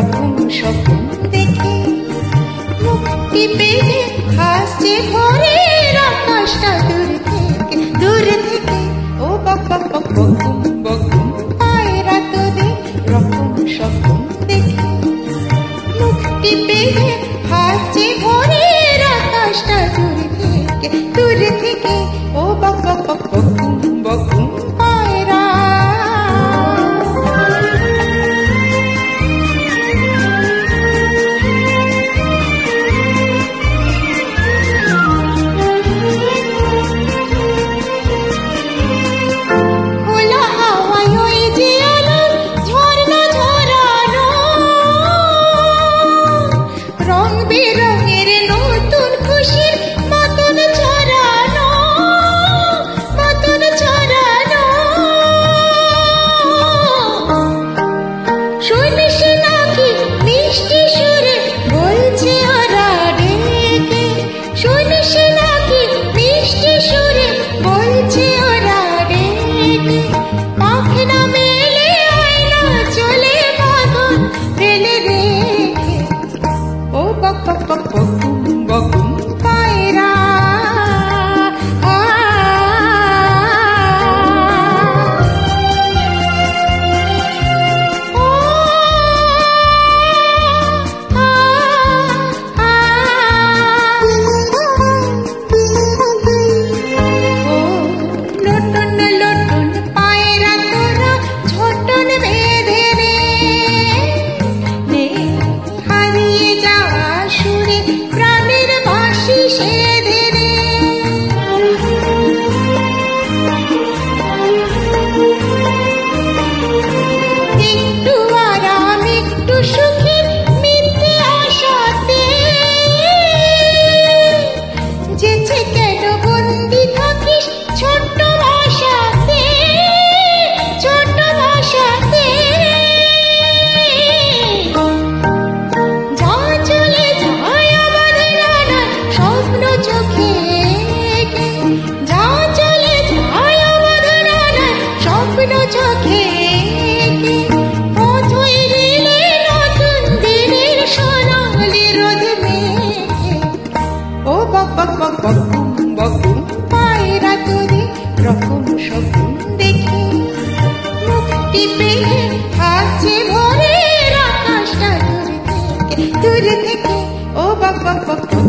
রকম স্বপ্ন দেখে মুক্তি পেয়ে হাসছে ভোরের আকাশটা দূর থেকে ও বাবা বকুম বকুম পায়রা তোদের রকম স্বপ্ন দেখে মুক্তি পেয়ে হাসছে ভোরের আকাশটা দূর থেকে ও বাবা বকুম বকুম পায়রা। বকুম বকুম পায়রা তোদের রকম স্বপ্ন দেখে মুক্তি পেয়ে হাসছে ভোরের আকাশটা দূর থেকে ও বাবা বকুম